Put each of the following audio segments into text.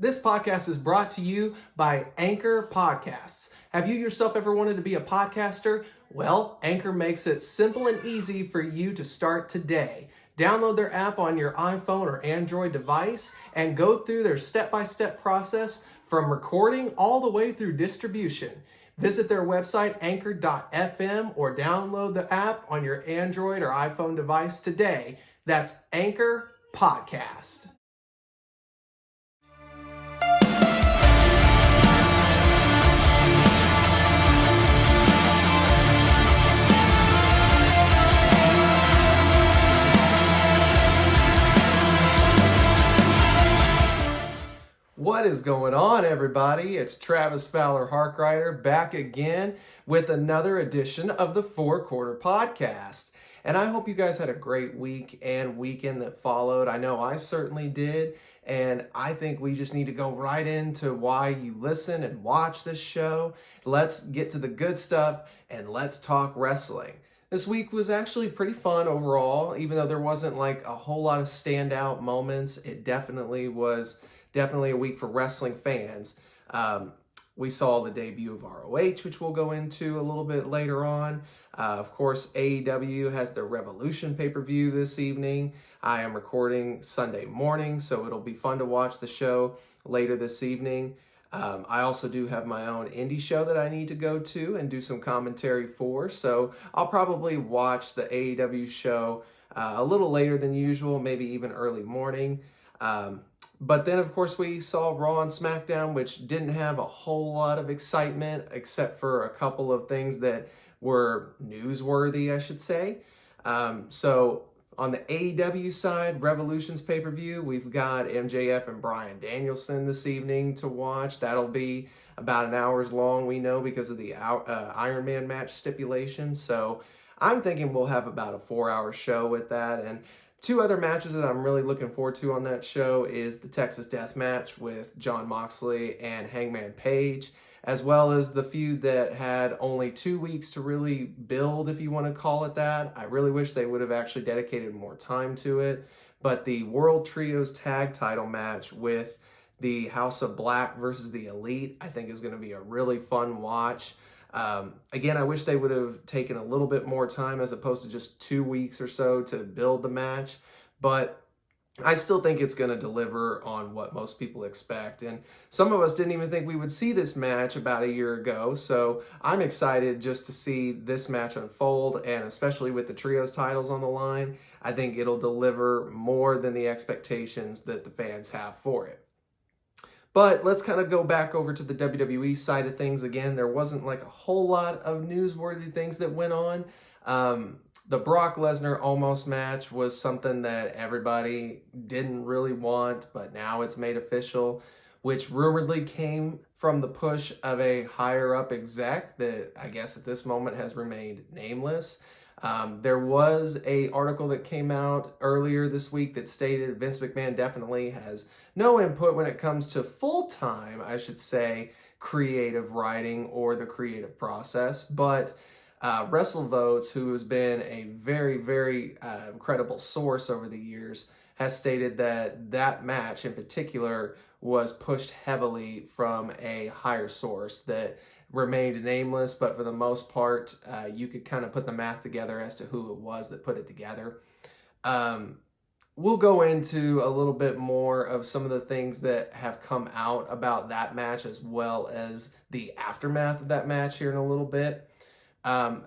This podcast is brought to you by Anchor Podcasts. Have you yourself ever wanted to be a podcaster? Well, Anchor makes it simple and easy for you to start today. Download their app on your iPhone or Android device and go through their step-by-step process from recording all the way through distribution. Visit their website, anchor.fm, or download the app on your Android or iPhone device today. That's Anchor Podcast. What is going on, everybody? It's Travis Fowler Harkrider back again with another edition of the Four Quarter Podcast. And I hope you guys had a great week and weekend that followed. I know I certainly did. And I think we just need to go right into why you listen and watch this show. Let's get to the good stuff and let's talk wrestling. This week was actually pretty fun overall, even though there wasn't like a whole lot of standout moments. It definitely was a week for wrestling fans. We saw the debut of ROH, which we'll go into a little bit later on. Of course, AEW has their Revolution pay-per-view this evening. I am recording Sunday morning, so it'll be fun to watch the show later this evening. I also do have my own indie show that I need to go to and do some commentary for, so I'll probably watch the AEW show a little later than usual, maybe even early morning. But then, of course, we saw Raw and SmackDown, which didn't have a whole lot of excitement, except for a couple of things that were newsworthy, I should say. So on the AEW side, Revolution's pay-per-view, we've got MJF and Bryan Danielson this evening to watch. That'll be about an hour's long, we know, because of the Iron Man match stipulation. So I'm thinking we'll have about a 4-hour show with that. And two other matches that I'm really looking forward to on that show is the Texas Death Match with Jon Moxley and Hangman Page, as well as the feud that had only 2 weeks to really build, if you want to call it that. I really wish they would have actually dedicated more time to it. But the World Trios Tag Title match with the House of Black versus the Elite, I think is going to be a really fun watch. Again, I wish they would have taken a little bit more time as opposed to just 2 weeks or so to build the match, but I still think it's going to deliver on what most people expect. And some of us didn't even think we would see this match about a year ago, so I'm excited just to see this match unfold, and especially with the trios titles on the line, I think it'll deliver more than the expectations that the fans have for it. But let's kind of go back over to the WWE side of things again. There wasn't like a whole lot of newsworthy things that went on. The Brock Lesnar almost match was something that everybody didn't really want, but now it's made official, which rumoredly came from the push of a higher up exec that I guess at this moment has remained nameless. There was an article that came out earlier this week that stated Vince McMahon definitely has no input when it comes to full-time, I should say, creative writing or the creative process. But WrestleVotes, who has been a very, very credible source over the years, has stated that that match in particular was pushed heavily from a higher source that remained nameless, but for the most part, you could kind of put the math together as to who it was that put it together. We'll go into a little bit more of some of the things that have come out about that match, as well as the aftermath of that match here in a little bit. But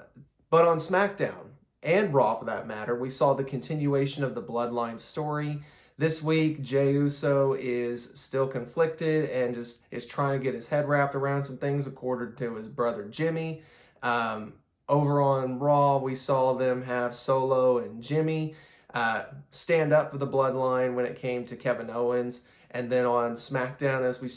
on SmackDown, and Raw for that matter, we saw the continuation of the Bloodline story. This week, Jey Uso is still conflicted and just is trying to get his head wrapped around some things, according to his brother Jimmy. Over on Raw, we saw them have Solo and Jimmy stand up for the Bloodline when it came to Kevin Owens. And then on SmackDown, as we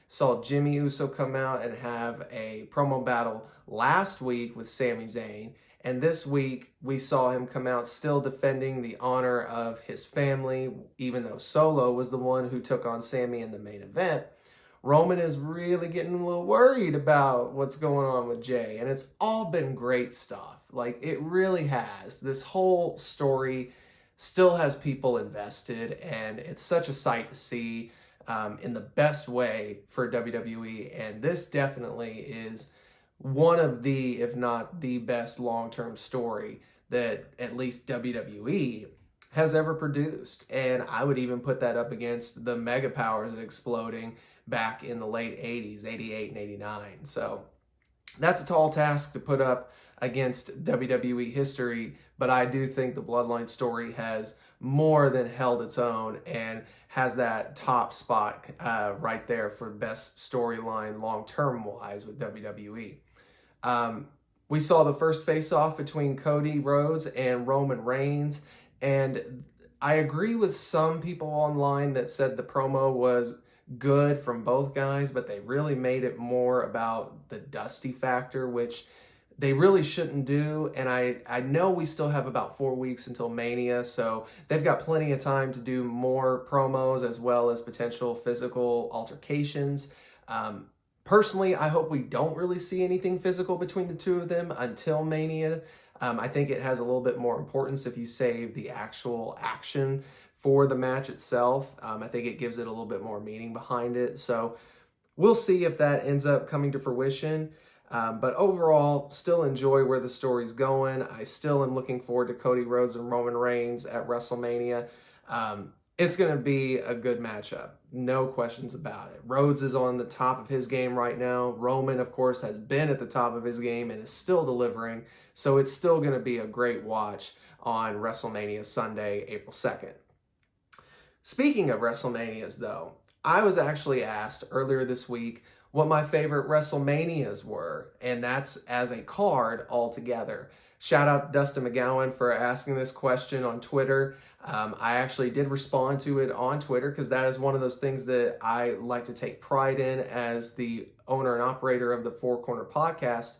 saw Jimmy Uso come out and have a promo battle last week with Sami Zayn. And this week, we saw him come out still defending the honor of his family, even though Solo was the one who took on Sami in the main event. Roman is really getting a little worried about what's going on with Jey, and it's all been great stuff. Like, it really has. This whole story still has people invested, and it's such a sight to see. in the best way for WWE. And this definitely is one of the, if not the best long-term story that at least WWE has ever produced. And I would even put that up against the mega powers of exploding back in the late 80s, 88 and 89. So that's a tall task to put up against WWE history, but I do think the Bloodline story has more than held its own and has that top spot right there for best storyline long-term wise with WWE. We saw the first face-off between Cody Rhodes and Roman Reigns, and I agree with some people online that said the promo was good from both guys, but they really made it more about the Dusty factor, which they really shouldn't do. And I know we still have about 4 weeks until Mania, so they've got plenty of time to do more promos as well as potential physical altercations. Personally, I hope we don't really see anything physical between the two of them until Mania. I think it has a little bit more importance if you save the actual action for the match itself. I think it gives it a little bit more meaning behind it. So we'll see if that ends up coming to fruition. But overall, still enjoy where the story's going. I still am looking forward to Cody Rhodes and Roman Reigns at WrestleMania. It's going to be a good matchup. No questions about it. Rhodes is on the top of his game right now. Roman, of course, has been at the top of his game and is still delivering. So it's still going to be a great watch on WrestleMania Sunday, April 2nd. Speaking of WrestleManias, though, I was actually asked earlier this week what my favorite WrestleManias were, and that's as a card altogether. Shout out to Dustin McGowan for asking this question on Twitter. I actually did respond to it on Twitter because that is one of those things that I like to take pride in as the owner and operator of the Four Corner Podcast.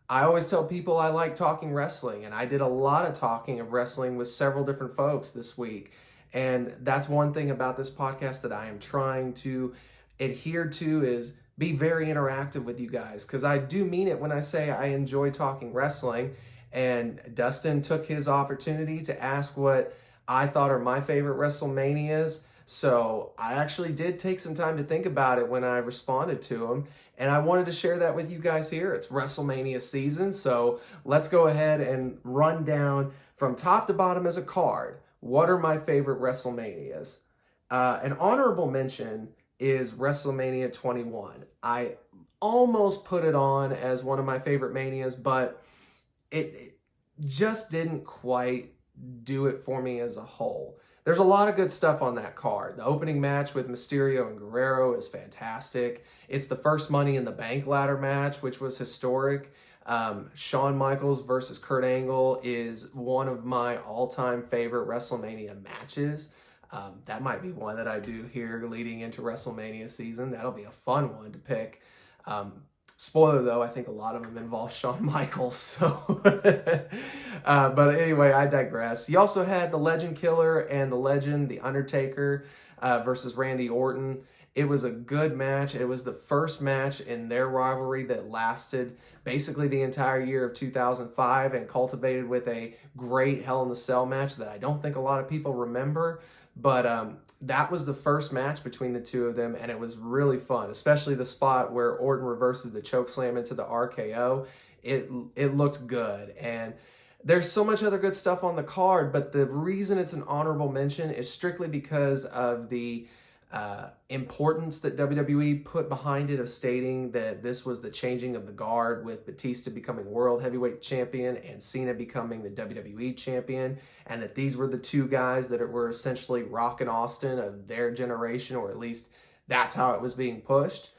I always tell people I like talking wrestling, and I did a lot of talking of wrestling with several different folks this week. And that's one thing about this podcast that I am trying to adhere to is be very interactive with you guys, because I do mean it when I say I enjoy talking wrestling. And Dustin took his opportunity to ask what I thought are my favorite WrestleManias. So I actually did take some time to think about it when I responded to him. And I wanted to share that with you guys here. It's WrestleMania season, so let's go ahead and run down from top to bottom as a card. What are my favorite WrestleManias? An honorable mention is WrestleMania 21. I almost put it on as one of my favorite Manias, but it just didn't quite do it for me as a whole. There's a lot of good stuff on that card. The opening match with Mysterio and Guerrero is fantastic. It's the first Money in the Bank ladder match, which was historic. Shawn Michaels versus Kurt Angle is one of my all-time favorite WrestleMania matches. That might be one that I do here leading into WrestleMania season. That'll be a fun one to pick. Spoiler though, I think a lot of them involve Shawn Michaels. So, but anyway, I digress. You also had the Legend Killer and the Legend, The Undertaker, versus Randy Orton. It was a good match. It was the first match in their rivalry that lasted basically the entire year of 2005 and cultivated with a great Hell in a Cell match that I don't think a lot of people remember. But that was the first match between the two of them, and it was really fun, especially the spot where Orton reverses the chokeslam into the RKO. It looked good, and there's so much other good stuff on the card, but the reason it's an honorable mention is strictly because of the importance that WWE put behind it, of stating that this was the changing of the guard with Batista becoming World Heavyweight Champion and Cena becoming the WWE Champion, and that these were the two guys that were essentially Rock and Austin of their generation, or at least that's how it was being pushed.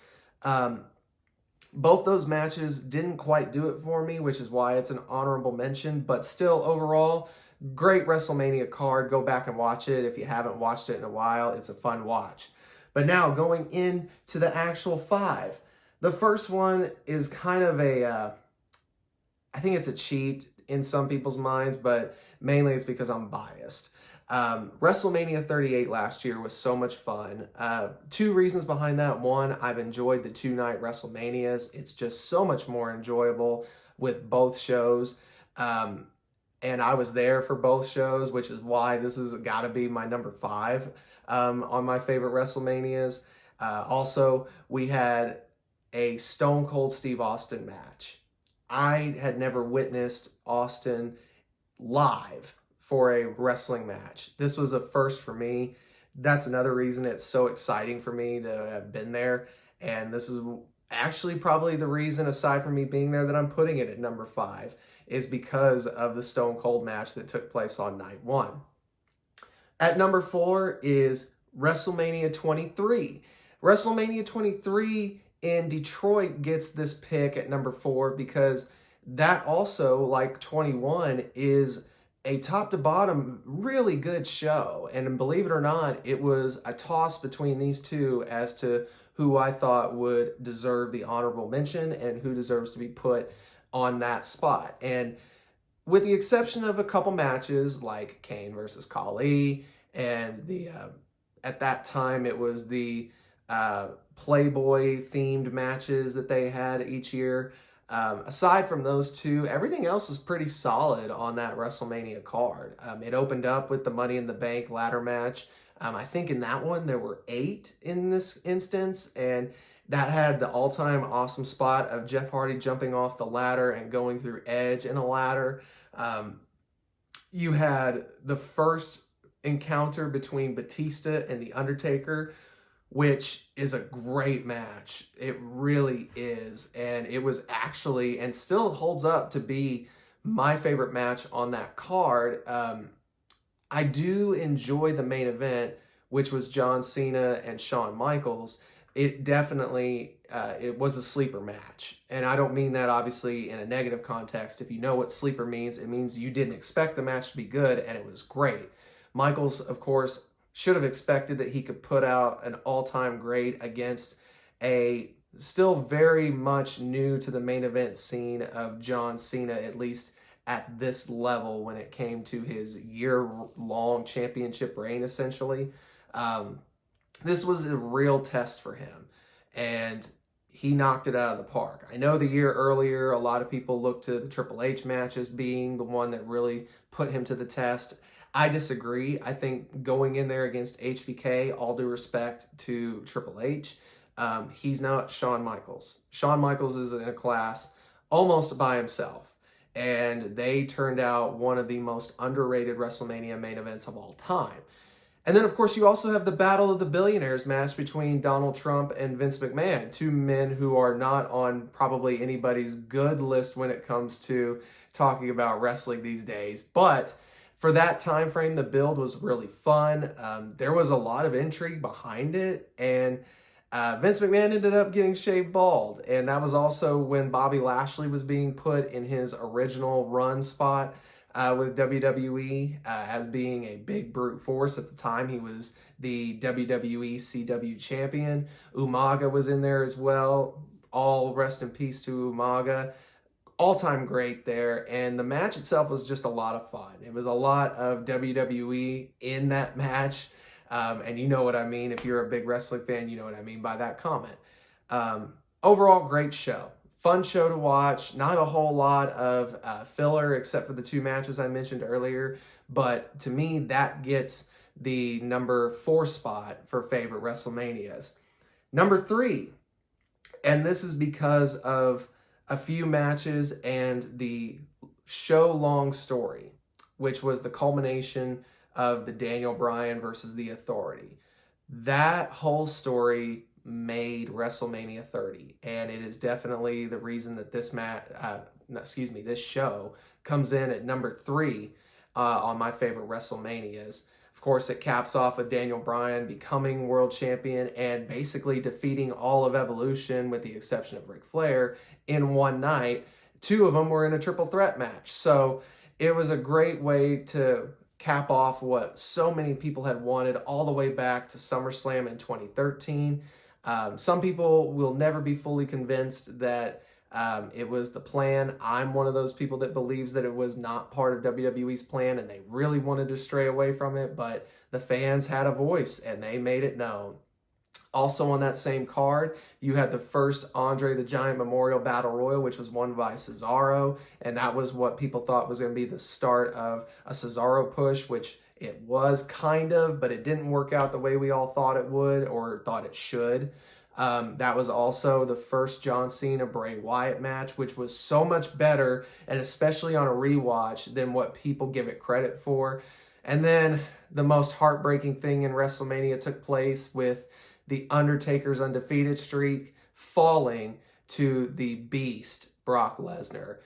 Both those matches didn't quite do it for me, which is why it's an honorable mention, but still overall, great WrestleMania card. Go back and watch it if you haven't watched it in a while. It's a fun watch. But now going into the actual five. The first one is kind of I think it's a cheat in some people's minds, but mainly it's because I'm biased. WrestleMania 38 last year was so much fun. Two reasons behind that. One, I've enjoyed the two-night WrestleManias. It's just so much more enjoyable with both shows. And I was there for both shows, which is why this has got to be my number 5. on my favorite WrestleManias. Also, we had a Stone Cold Steve Austin match. I had never witnessed Austin live for a wrestling match. This was a first for me. That's another reason it's so exciting for me to have been there. And this is actually probably the reason, aside from me being there, that I'm putting it at number 5, is because of the Stone Cold match that took place on night 1. At number 4 is WrestleMania 23. WrestleMania 23 in Detroit gets this pick at number 4 because that also, like 21, is a top to bottom really good show. And believe it or not, it was a toss between these two as to who I thought would deserve the honorable mention and who deserves to be put on that spot. And with the exception of a couple matches like Kane versus Khali and the at that time it was the Playboy themed matches that they had each year. Aside from those two, everything else was pretty solid on that WrestleMania card. It opened up with the Money in the Bank ladder match. I think in that one there were 8 in this instance, and that had the all-time awesome spot of Jeff Hardy jumping off the ladder and going through Edge in a ladder. You had the first encounter between Batista and The Undertaker, which is a great match. It really is. And it was actually, and still holds up to be, my favorite match on that card. I do enjoy the main event, which was John Cena and Shawn Michaels. It definitely, it was a sleeper match. And I don't mean that obviously in a negative context. If you know what sleeper means, it means you didn't expect the match to be good, and it was great. Michaels, of course, should have expected that he could put out an all-time great against a still very much new to the main event scene of John Cena, at least at this level when it came to his year-long championship reign, essentially. This was a real test for him, and he knocked it out of the park. I know the year earlier, a lot of people looked to the Triple H match as being the one that really put him to the test. I disagree. I think going in there against HBK, all due respect to Triple H, he's not Shawn Michaels. Shawn Michaels is in a class almost by himself, and they turned out one of the most underrated WrestleMania main events of all time. And then, of course, you also have the Battle of the Billionaires match between Donald Trump and Vince McMahon, two men who are not on probably anybody's good list when it comes to talking about wrestling these days. But for that time frame, the build was really fun. There was a lot of intrigue behind it, and Vince McMahon ended up getting shaved bald. And that was also when Bobby Lashley was being put in his original run spot with WWE as being a big brute force. At the time, he was the WWE CW champion. Umaga was in there as well. All rest in peace to Umaga. All-time great there, and the match itself was just a lot of fun. It was a lot of WWE in that match, and you know what I mean. If you're a big wrestling fan, you know what I mean by that comment. Overall, great show. Fun show to watch. Not a whole lot of filler except for the 2 matches I mentioned earlier, but to me, that gets the number 4 spot for favorite WrestleManias. Number 3, and this is because of a few matches and the show-long story, which was the culmination of the Daniel Bryan versus The Authority. That whole story made WrestleMania 30, and it is definitely the reason that this this show comes in at number 3 on my favorite WrestleManias. Of course, it caps off with Daniel Bryan becoming world champion and basically defeating all of Evolution with the exception of Ric Flair in one night. 2 of them were in a triple threat match. So it was a great way to cap off what so many people had wanted all the way back to SummerSlam in 2013. Some people will never be fully convinced that it was the plan. I'm one of those people that believes that it was not part of WWE's plan and they really wanted to stray away from it, but the fans had a voice and they made it known. Also on that same card, you had the first Andre the Giant Memorial Battle Royal, which was won by Cesaro, and that was what people thought was going to be the start of a Cesaro push, which It was kind of, but it didn't work out the way we all thought it would or thought it should. That was also the first John Cena Bray Wyatt match, which was so much better, and especially on a rewatch, than what people give it credit for. And then the most heartbreaking thing in WrestleMania took place with The Undertaker's undefeated streak falling to the beast, Brock Lesnar.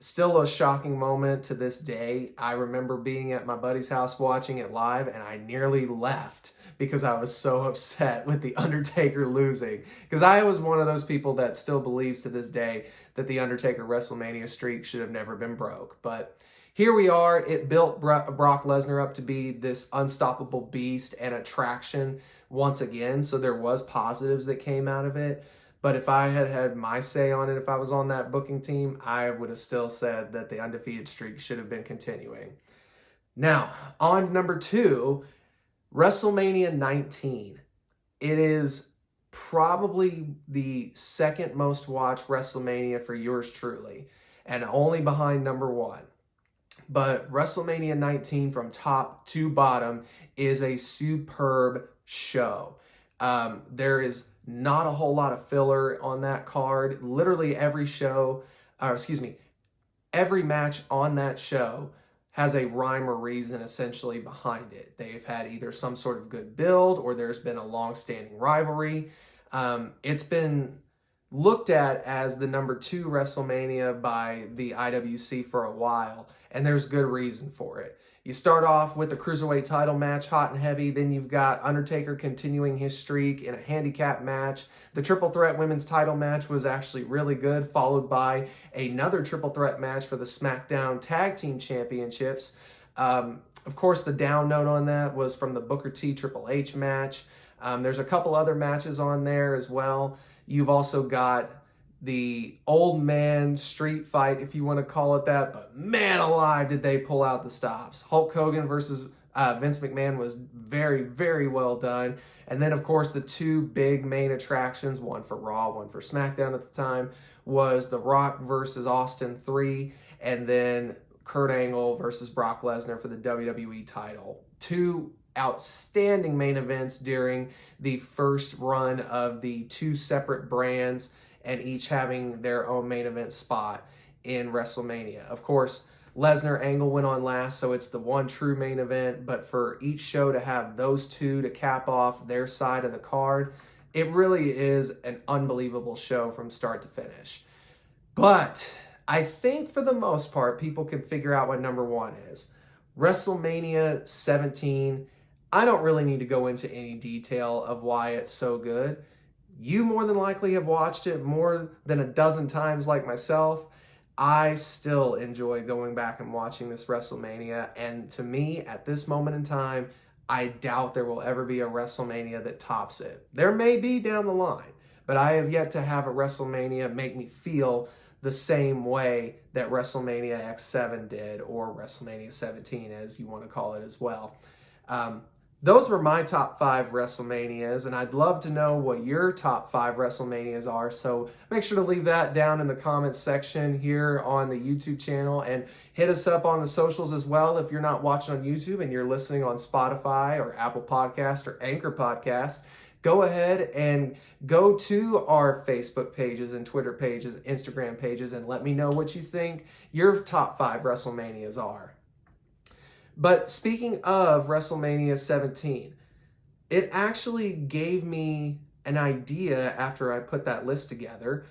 Still a shocking moment to this day. I remember being at my buddy's house watching it live, and I nearly left because I was so upset with The Undertaker losing. Because I was one of those people that still believes to this day that The Undertaker WrestleMania streak should have never been broke. But here we are. It built Brock Lesnar up to be this unstoppable beast and attraction once again. So there was positives that came out of it. But if I had had my say on it, if I was on that booking team, I would have still said that the undefeated streak should have been continuing. Now, on number 2, WrestleMania 19. It is probably the second most watched WrestleMania for yours truly, and only behind number 1. But WrestleMania 19 from top to bottom is a superb show. There is not a whole lot of filler on that card. Literally every every match on that show has a rhyme or reason essentially behind it. They've had either some sort of good build or there's been a long-standing rivalry. It's been looked at as the number 2 WrestleMania by the IWC for a while, and there's good reason for it. You start off with the Cruiserweight title match, hot and heavy. Then you've got Undertaker continuing his streak in a handicap match. The Triple Threat Women's title match was actually really good, followed by another Triple Threat match for the SmackDown Tag Team Championships. Of course, the down note on that was from the Booker T Triple H match. There's a couple other matches on there as well. You've also got the old man street fight, if you want to call it that, but man alive did they pull out the stops. Hulk Hogan versus Vince McMahon was very, very well done. And then, of course, the 2 big main attractions, one for Raw, one for SmackDown at the time, was The Rock versus Austin 3, and then Kurt Angle versus Brock Lesnar for the WWE title. 2 outstanding main events during the first run of the 2 separate brands, and each having their own main event spot in WrestleMania. Of course, Lesnar Angle went on last, so it's the one true main event, but for each show to have those 2 to cap off their side of the card, it really is an unbelievable show from start to finish. But I think for the most part, people can figure out what number 1 is. WrestleMania 17, I don't really need to go into any detail of why it's so good. You more than likely have watched it more than a dozen times like myself. I still enjoy going back and watching this WrestleMania, and to me, at this moment in time, I doubt there will ever be a WrestleMania that tops it. There may be down the line, but I have yet to have a WrestleMania make me feel the same way that WrestleMania X7 did, or WrestleMania 17, as you want to call it as well. Those were my top 5 WrestleManias, and I'd love to know what your top 5 WrestleManias are, so make sure to leave that down in the comments section here on the YouTube channel, and hit us up on the socials as well if you're not watching on YouTube and you're listening on Spotify or Apple Podcast or Anchor Podcast. Go ahead and go to our Facebook pages and Twitter pages, Instagram pages, and let me know what you think your top 5 WrestleManias are. But speaking of WrestleMania 17, it actually gave me an idea after I put that list together.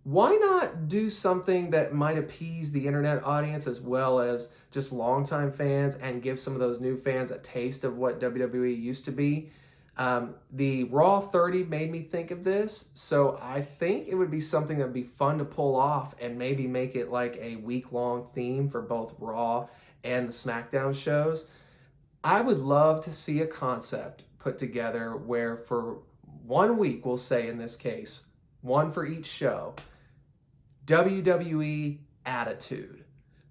Why not do something that might appease the internet audience as well as just longtime fans and give some of those new fans a taste of what WWE used to be? The Raw 30 made me think of this, so I think it would be something that would be fun to pull off and maybe make it like a week-long theme for both Raw and the SmackDown shows. I would love to see a concept put together where for 1 week, we'll say in this case, 1 for each show, WWE Attitude.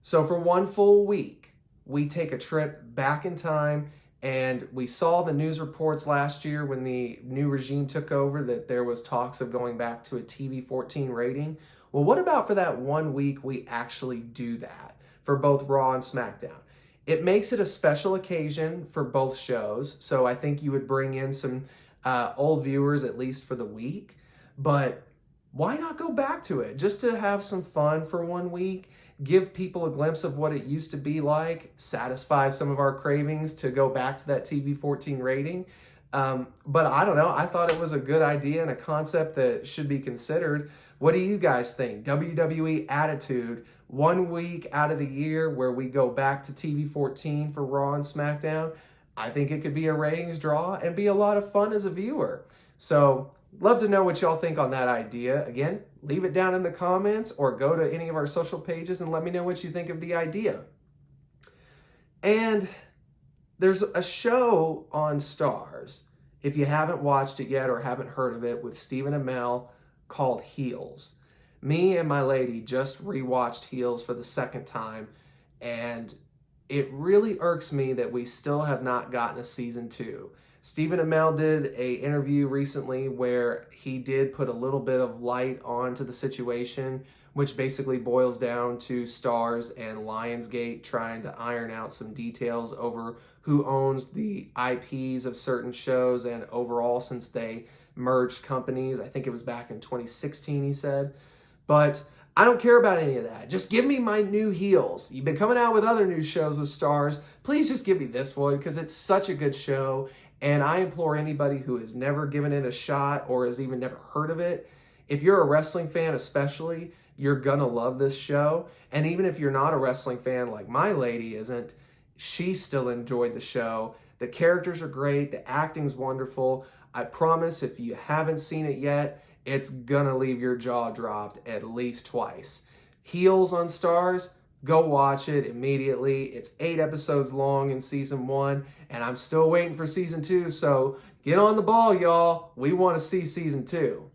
So for 1 full week, we take a trip back in time, and we saw the news reports last year when the new regime took over that there was talks of going back to a TV-14 rating. Well, what about for that 1 week we actually do that for both Raw and SmackDown? It makes it a special occasion for both shows, so I think you would bring in some old viewers at least for the week. But why not go back to it just to have some fun for 1 week? Give people a glimpse of what it used to be like, satisfy some of our cravings to go back to that TV 14 rating. But I don't know. I thought it was a good idea and a concept that should be considered. What do you guys think? WWE Attitude, 1 week out of the year where we go back to TV 14 for Raw and SmackDown. I think it could be a ratings draw and be a lot of fun as a viewer. So, love to know what y'all think on that idea. Again, leave it down in the comments or go to any of our social pages and let me know what you think of the idea. And there's a show on Stars, if you haven't watched it yet or haven't heard of it, with Stephen Amell called Heels. Me and my lady just rewatched Heels for the second time, and it really irks me that we still have not gotten a season 2. Stephen Amell did an interview recently where he did put a little bit of light onto the situation, which basically boils down to Stars and Lionsgate trying to iron out some details over who owns the IPs of certain shows and overall since they merged companies. I think it was back in 2016, he said. But I don't care about any of that. Just give me my new Heels. You've been coming out with other new shows with Stars. Please just give me this one because it's such a good show. And I implore anybody who has never given it a shot or has even never heard of it, if you're a wrestling fan especially, you're gonna love this show. And even if you're not a wrestling fan like my lady isn't, she still enjoyed the show. The characters are great. The acting's wonderful. I promise if you haven't seen it yet, it's gonna leave your jaw dropped at least twice. Heels on Stars, go watch it immediately. It's 8 episodes long in season 1, and I'm still waiting for season 2, so get on the ball, y'all. We want to see season 2.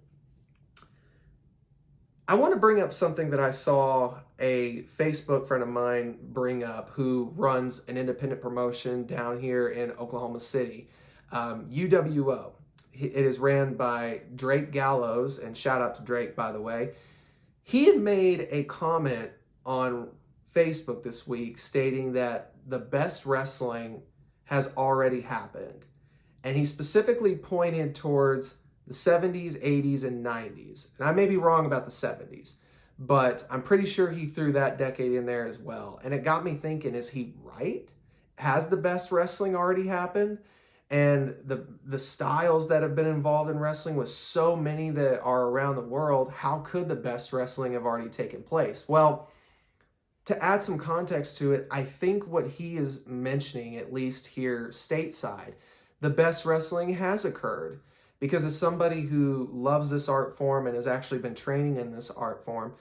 I want to bring up something that I saw a Facebook friend of mine bring up who runs an independent promotion down here in Oklahoma City, UWO. It is ran by Drake Gallows, and shout out to Drake, by the way. He had made a comment on Facebook this week stating that the best wrestling has already happened. And he specifically pointed towards the 70s, 80s, and 90s. And I may be wrong about the 70s, but I'm pretty sure he threw that decade in there as well. And it got me thinking, is he right? Has the best wrestling already happened? And the styles that have been involved in wrestling with so many that are around the world, how could the best wrestling have already taken place? Well, to add some context to it, I think what he is mentioning, at least here stateside, the best wrestling has occurred. Because as somebody who loves this art form and has actually been training in this art form,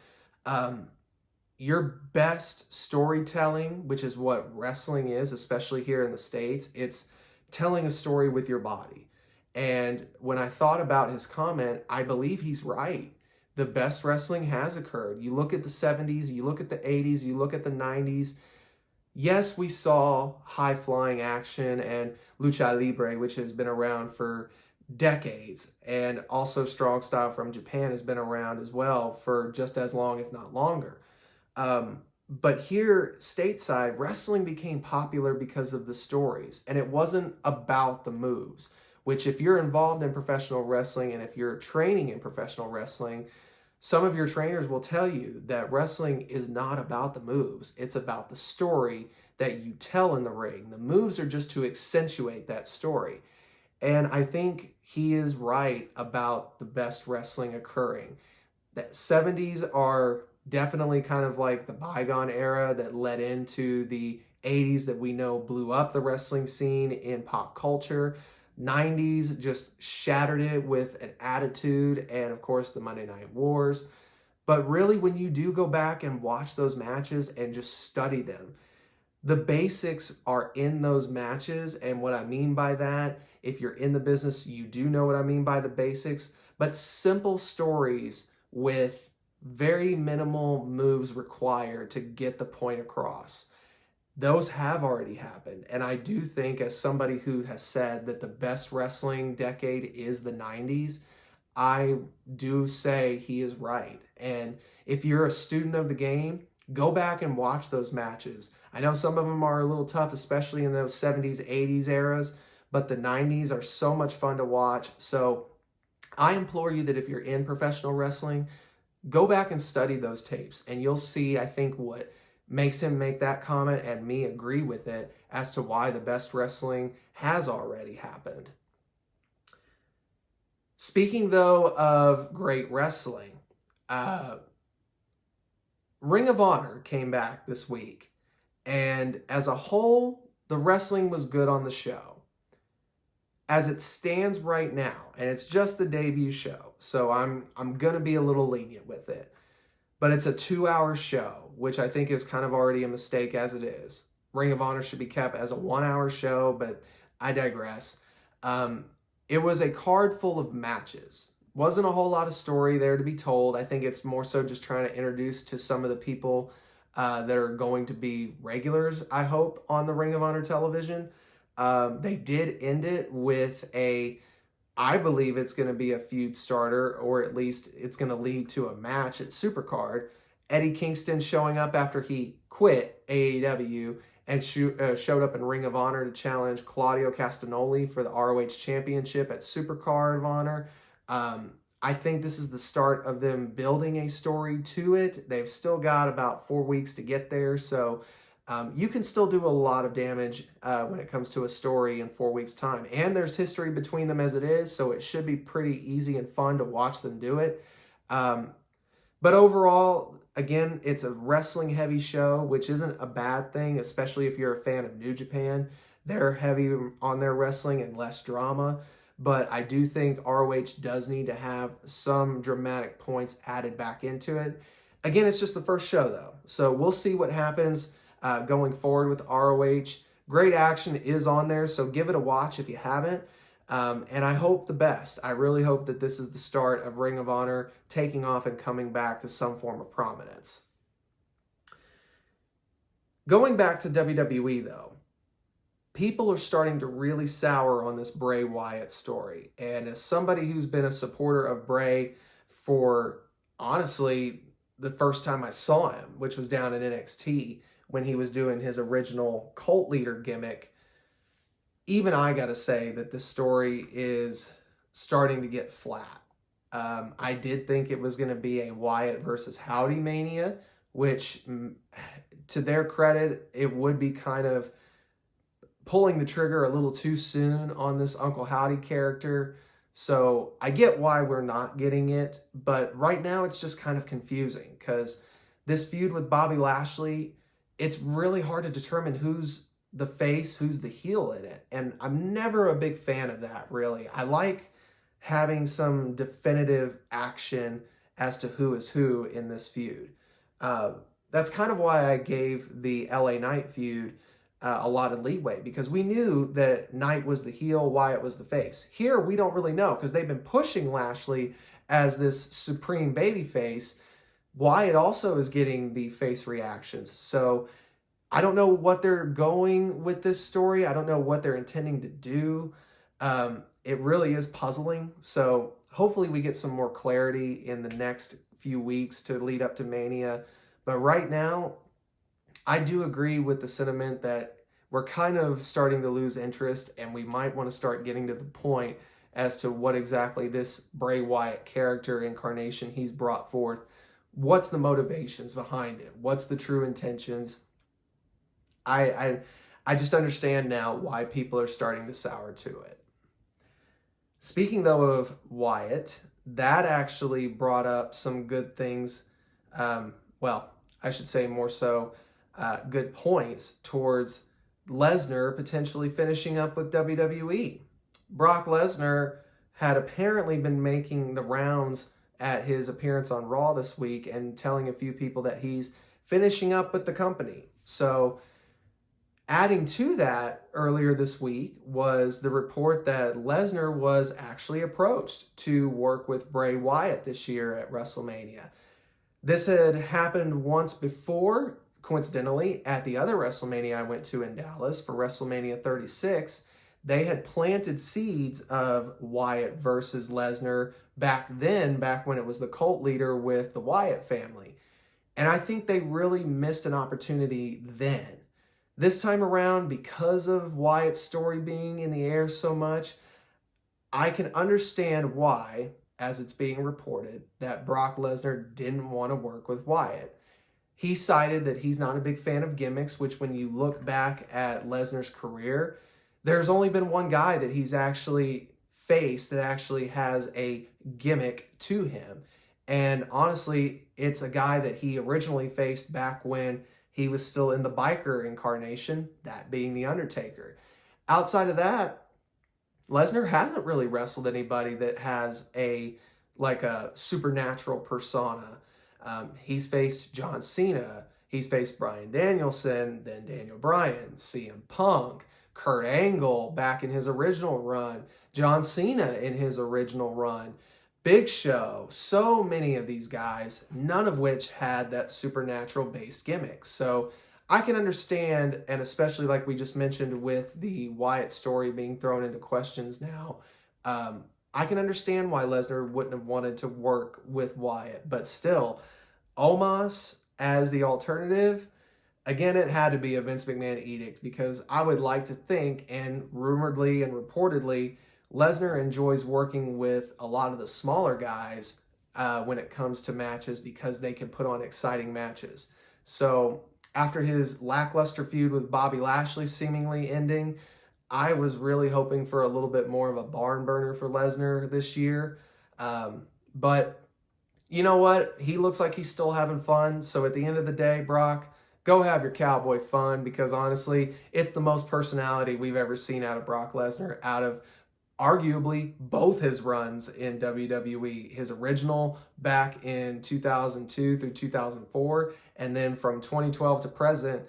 your best storytelling, which is what wrestling is, especially here in the States, it's telling a story with your body. And when I thought about his comment, I believe he's right. The best wrestling has occurred. You look at the 70s, you look at the 80s, you look at the 90s. Yes, we saw high-flying action and lucha libre, which has been around for decades, and also strong style from Japan has been around as well for just as long, if not longer. But here, stateside, wrestling became popular because of the stories, and it wasn't about the moves, which if you're involved in professional wrestling and if you're training in professional wrestling, some of your trainers will tell you that wrestling is not about the moves. It's about the story that you tell in the ring. The moves are just to accentuate that story. And I think he is right about the best wrestling occurring. The 70s are definitely kind of like the bygone era that led into the 80s that we know blew up the wrestling scene in pop culture. 90s just shattered it with an attitude and, of course, the Monday Night Wars. But really, when you do go back and watch those matches and just study them, the basics are in those matches. And what I mean by that, if you're in the business, you do know what I mean by the basics, but simple stories with very minimal moves required to get the point across. Those have already happened. And I do think, as somebody who has said that the best wrestling decade is the 90s, I do say he is right. And if you're a student of the game, Go back and watch those matches. I know some of them are a little tough, especially in those 70s, 80s eras, but the 90s are so much fun to watch. So I implore you that if you're in professional wrestling, go back and study those tapes, and you'll see, I think, what makes him make that comment and me agree with it as to why the best wrestling has already happened. Speaking, though, of great wrestling, Ring of Honor came back this week, and as a whole, the wrestling was good on the show. As it stands right now, and it's just the debut show, so I'm going to be a little lenient with it, but it's a 2-hour show, which I think is kind of already a mistake as it is. Ring of Honor should be kept as a 1-hour show, but I digress. It was a card full of matches. Wasn't a whole lot of story there to be told. I think it's more so just trying to introduce to some of the people that are going to be regulars, I hope, on the Ring of Honor television. They did end it with I believe it's going to be a feud starter, or at least it's going to lead to a match at Supercard. Eddie Kingston showing up after he quit AEW and showed up in Ring of Honor to challenge Claudio Castagnoli for the ROH Championship at Supercard of Honor. I think this is the start of them building a story to it. They've still got about 4 weeks to get there, so you can still do a lot of damage when it comes to a story in 4 weeks' time. And there's history between them as it is, so it should be pretty easy and fun to watch them do it. But overall, again, it's a wrestling-heavy show, which isn't a bad thing, especially if you're a fan of New Japan. They're heavy on their wrestling and less drama. But I do think ROH does need to have some dramatic points added back into it. Again, it's just the first show, though. So we'll see what happens going forward with ROH. Great action is on there, so give it a watch if you haven't. And I hope the best. I really hope that this is the start of Ring of Honor taking off and coming back to some form of prominence. Going back to WWE, though, people are starting to really sour on this Bray Wyatt story. And as somebody who's been a supporter of Bray for, honestly, the first time I saw him, which was down in NXT when he was doing his original cult leader gimmick, even I got to say that this story is starting to get flat. I did think it was going to be a Wyatt versus Howdy Mania, which, to their credit, it would be kind of pulling the trigger a little too soon on this Uncle Howdy character. So I get why we're not getting it, but right now it's just kind of confusing because this feud with Bobby Lashley, it's really hard to determine who's the face, who's the heel in it. And I'm never a big fan of that, really. I like having some definitive action as to who is who in this feud. That's kind of why I gave the LA Knight feud a lot of leeway, because we knew that Knight was the heel, Wyatt was the face. Here, we don't really know, because they've been pushing Lashley as this supreme babyface. Wyatt also is getting the face reactions. So I don't know what they're going with this story. I don't know what they're intending to do. It really is puzzling. So hopefully we get some more clarity in the next few weeks to lead up to Mania. But right now, I do agree with the sentiment that we're kind of starting to lose interest, and we might want to start getting to the point as to what exactly this Bray Wyatt character incarnation he's brought forth. What's the motivations behind it? What's the true intentions? I just understand now why people are starting to sour to it. Speaking, though, of Wyatt, that actually brought up some good things. Well, I should say more so good points towards Lesnar potentially finishing up with WWE. Brock Lesnar had apparently been making the rounds at his appearance on Raw this week and telling a few people that he's finishing up with the company. So adding to that, earlier this week was the report that Lesnar was actually approached to work with Bray Wyatt this year at WrestleMania. This had happened once before, coincidentally, at the other WrestleMania I went to in Dallas for WrestleMania 36. They had planted seeds of Wyatt versus Lesnar back then, back when it was the cult leader with the Wyatt family. And I think they really missed an opportunity then. This time around, because of Wyatt's story being in the air so much, I can understand why, as it's being reported, that Brock Lesnar didn't want to work with Wyatt. He cited that he's not a big fan of gimmicks, which when you look back at Lesnar's career, there's only been one guy that he's actually faced that actually has a gimmick to him. And honestly, it's a guy that he originally faced back when he was still in the biker incarnation, that being The Undertaker. Outside of that, Lesnar hasn't really wrestled anybody that has a supernatural persona. He's faced John Cena, he's faced Bryan Danielson, then Daniel Bryan, CM Punk, Kurt Angle back in his original run, John Cena in his original run, Big Show, so many of these guys, none of which had that supernatural based gimmick. So I can understand, and especially like we just mentioned with the Wyatt story being thrown into questions now, I can understand why Lesnar wouldn't have wanted to work with Wyatt. But still, Omos as the alternative, again, it had to be a Vince McMahon edict, because I would like to think, and rumoredly and reportedly, Lesnar enjoys working with a lot of the smaller guys when it comes to matches, because they can put on exciting matches. So after his lackluster feud with Bobby Lashley seemingly ending, I was really hoping for a little bit more of a barn burner for Lesnar this year. But you know what? He looks like he's still having fun. So at the end of the day, Brock, go have your cowboy fun, because honestly, it's the most personality we've ever seen out of Brock Lesnar, out of arguably both his runs in WWE. His original back in 2002 through 2004, and then from 2012 to present,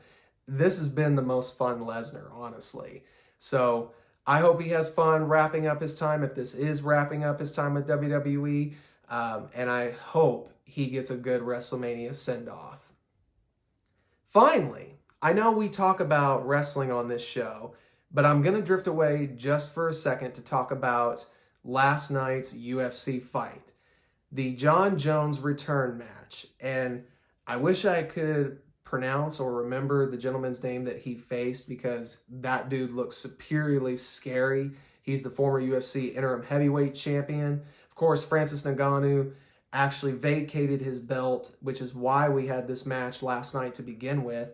this has been the most fun Lesnar, honestly. So I hope he has fun wrapping up his time, if this is wrapping up his time with WWE, and I hope he gets a good WrestleMania send-off. Finally, I know we talk about wrestling on this show, but I'm going to drift away just for a second to talk about last night's UFC fight, the Jon Jones return match. And I wish I could pronounce or remember the gentleman's name that he faced, because that dude looks superiorly scary. He's the former UFC interim heavyweight champion. Of course, Francis Ngannou actually vacated his belt, which is why we had this match last night to begin with.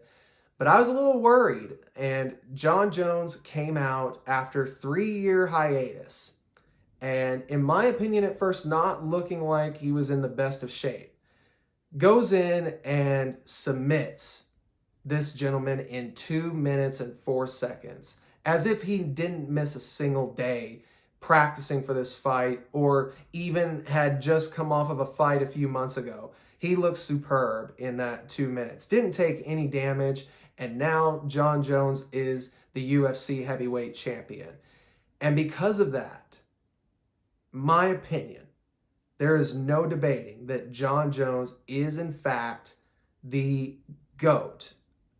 But I was a little worried, and Jon Jones came out after 3-year hiatus. And in my opinion, at first, not looking like he was in the best of shape. Goes in and submits this gentleman in 2 minutes and 4 seconds, as if he didn't miss a single day practicing for this fight, or even had just come off of a fight a few months ago. He looked superb in that 2 minutes. Didn't take any damage. And now Jon Jones is the UFC heavyweight champion. And because of that, my opinion, there is no debating that Jon Jones is in fact the GOAT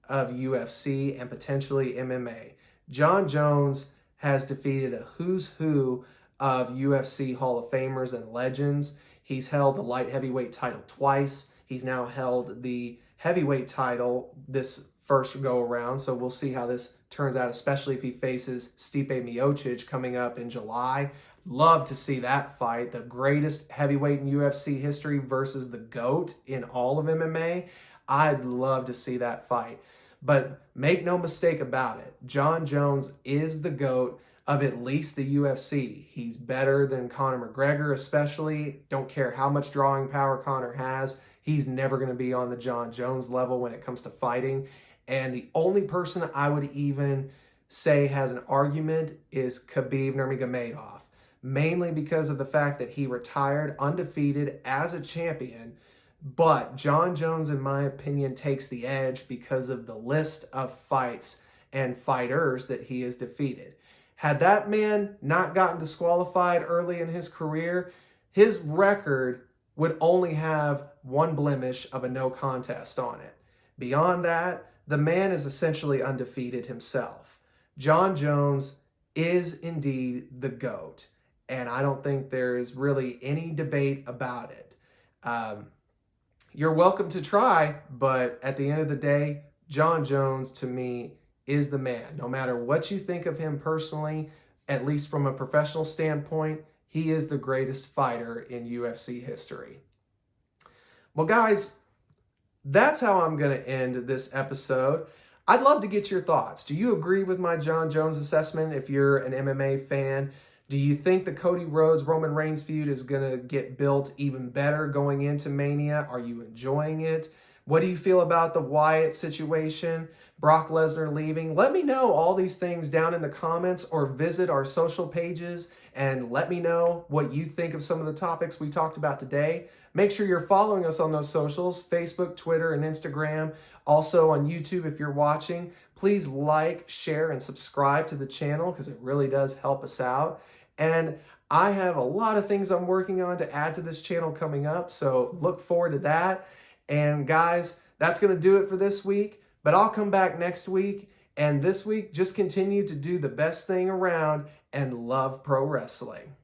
of UFC and potentially MMA. Jon Jones has defeated a who's who of UFC Hall of Famers and legends. He's held the light heavyweight title twice. He's now held the heavyweight title this first go around, so we'll see how this turns out, especially if he faces Stipe Miocic coming up in July. Love to see that fight, the greatest heavyweight in UFC history versus the GOAT in all of MMA. I'd love to see that fight. But make no mistake about it, Jon Jones is the GOAT of at least the UFC. He's better than Conor McGregor, especially. Don't care how much drawing power Conor has. He's never going to be on the Jon Jones level when it comes to fighting. And the only person I would even say has an argument is Khabib Nurmagomedov, mainly because of the fact that he retired undefeated as a champion. But Jon Jones, in my opinion, takes the edge because of the list of fights and fighters that he has defeated. Had that man not gotten disqualified early in his career, his record would only have one blemish of a no contest on it. Beyond that, the man is essentially undefeated himself. Jon Jones is indeed the GOAT, and I don't think there is really any debate about it. you're welcome to try, but at the end of the day, Jon Jones to me is the man. No matter what you think of him personally, at least from a professional standpoint, he is the greatest fighter in UFC history. Well, guys, that's how I'm going to end this episode. I'd love to get your thoughts. Do you agree with my Jon Jones assessment if you're an MMA fan? Do you think the Cody Rhodes-Roman Reigns feud is going to get built even better going into Mania? Are you enjoying it? What do you feel about the Wyatt situation? Brock Lesnar leaving? Let me know all these things down in the comments, or visit our social pages and let me know what you think of some of the topics we talked about today. Make sure you're following us on those socials, Facebook, Twitter, and Instagram. Also on YouTube, if you're watching, please like, share, and subscribe to the channel because it really does help us out. And I have a lot of things I'm working on to add to this channel coming up, so look forward to that. And guys, that's going to do it for this week, but I'll come back next week. And this week, just continue to do the best thing around and love pro wrestling.